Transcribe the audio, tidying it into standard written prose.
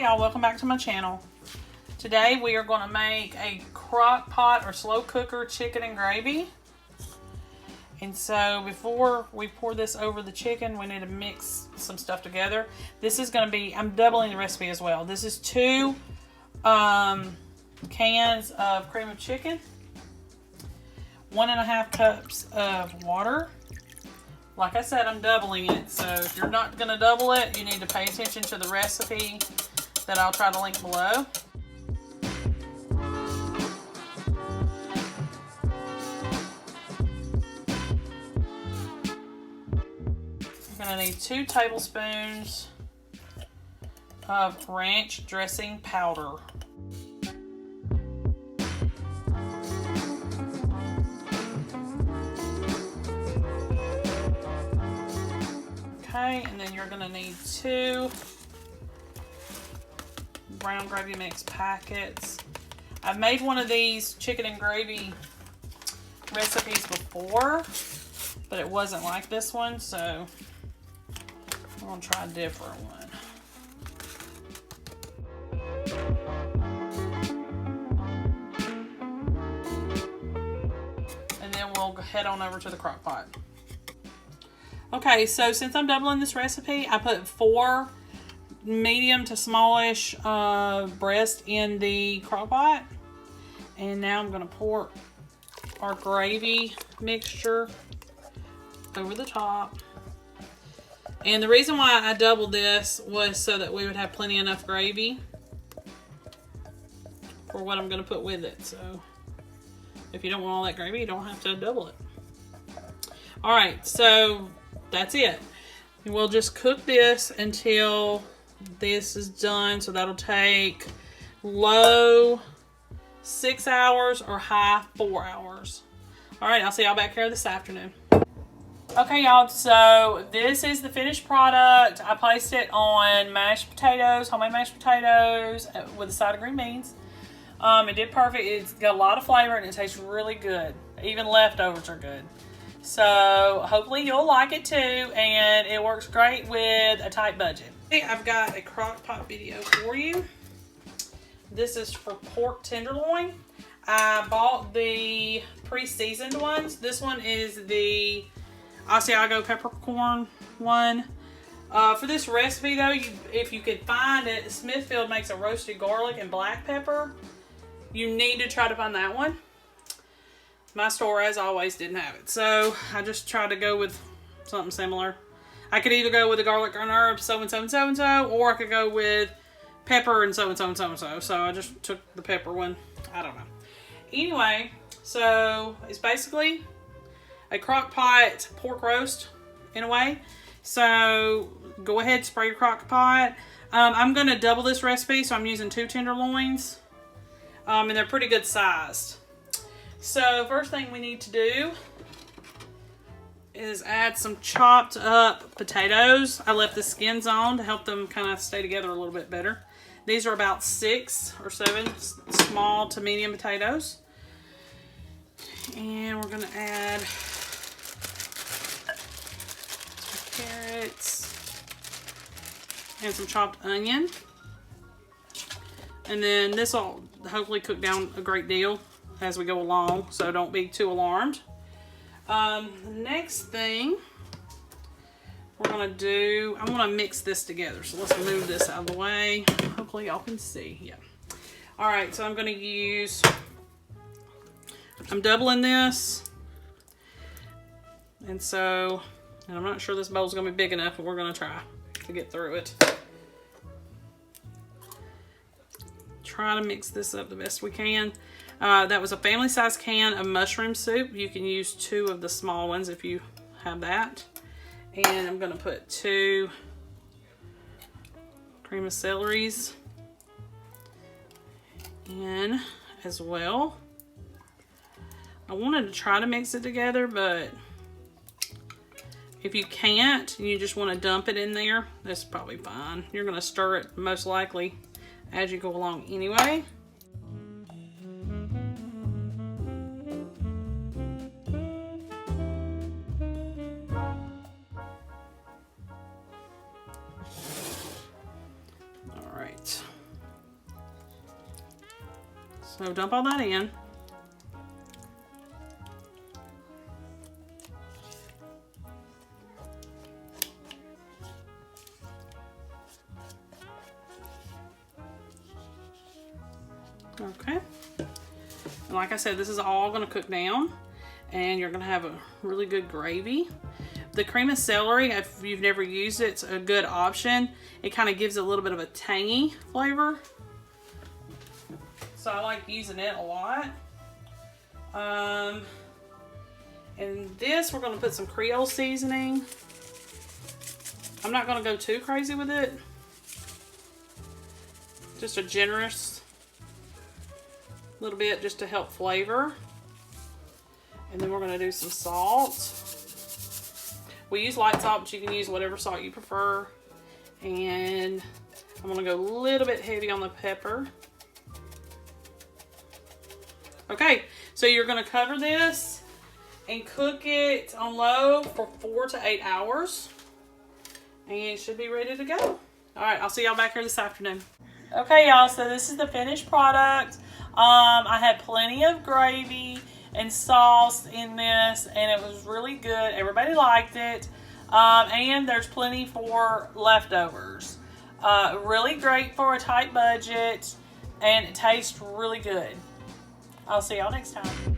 y'all, welcome back to my channel. Today we are going to make a crock pot or slow cooker chicken and gravy. And so before we pour this over the chicken, we need to mix some stuff together. This is going to be, I'm doubling the recipe as well. This is 2 cans of cream of chicken, 1.5 cups of water. Like I said, I'm doubling it, so if you're not going to double it, you need to pay attention to the recipe that I'll try to link below. You're going to need 2 tablespoons of ranch dressing powder. Okay, and then you're going to need 2 brown gravy mix packets. I've made one of these chicken and gravy recipes before, but it wasn't like this one, so I'm going to try a different one. And then we'll head on over to the crock pot. Okay, so since I'm doubling this recipe, I put 4 medium to smallish breast in the crock pot. And now I'm going to pour our gravy mixture over the top. And the reason why I doubled this was so that we would have plenty enough gravy for what I'm going to put with it. So if you don't want all that gravy, you don't have to double it. All right, so that's it. We'll just cook this until this is done. So that'll take low 6 hours or high 4 hours. All right, I'll see y'all back here this afternoon. Okay, y'all, so this is the finished product. I placed it on mashed potatoes, homemade mashed potatoes with a side of green beans. It did perfect. It's got a lot of flavor and it tastes really good. Even leftovers are good. So hopefully you'll like it too, and it works great with a tight budget. Okay, I've got a crock pot video for you. This is for pork tenderloin. I bought the pre-seasoned ones. This one is the Asiago peppercorn one. For this recipe though, if you can find it, Smithfield makes a roasted garlic and black pepper. You need to try to find that one. My store, as always, didn't have it. So I just tried to go with something similar. I could either go with the garlic and herbs, so-and-so and so-and-so, or I could go with pepper and so-and-so and so-and-so. So I just took the pepper one. I don't know. Anyway, so it's basically a crock pot pork roast in a way. So go ahead, spray your crock pot. I'm going to double this recipe, so I'm using 2 tenderloins. And they're pretty good sized. So first thing we need to do is add some chopped up potatoes. I left the skins on to help them kind of stay together a little bit better. These are about 6 or 7 small to medium potatoes. And we're going to add some carrots and some chopped onion. And then this will hopefully cook down a great deal as we go along, so don't be too alarmed. The next thing we're gonna do, I wanna mix this together, so let's move this out of the way. Hopefully y'all can see. Yeah. All right, so I'm gonna use, I'm doubling this, and so, and I'm not sure this bowl's gonna be big enough, but we're gonna try to get through it. Try to mix this up the best we can. That was a family size can of mushroom soup. You can use 2 of the small ones if you have that. And I'm going to put 2 cream of celeries in as well. I wanted to try to mix it together, but if you can't, and you just want to dump it in there, that's probably fine. You're going to stir it most likely as you go along anyway. All right. So dump all that in. Okay. And like I said, this is all going to cook down, and you're going to have a really good gravy. The cream of celery, if you've never used it, it's a good option. It kind of gives it a little bit of a tangy flavor. So I like using it a lot. And this, we're going to put some Creole seasoning. I'm not going to go too crazy with it. Just a generous little bit just to help flavor. And then we're going to do some salt. We use light salt, but you can use whatever salt you prefer. And I'm going to go a little bit heavy on the pepper. Okay, so you're going to cover this and cook it on low for 4 to 8 hours. And it should be ready to go. All right, I'll see y'all back here this afternoon. Okay, y'all, so this is the finished product. I had plenty of gravy and sauce in this, and it was really good. Everybody liked it. And there's plenty for leftovers. Really great for a tight budget, and it tastes really good. I'll see y'all next time.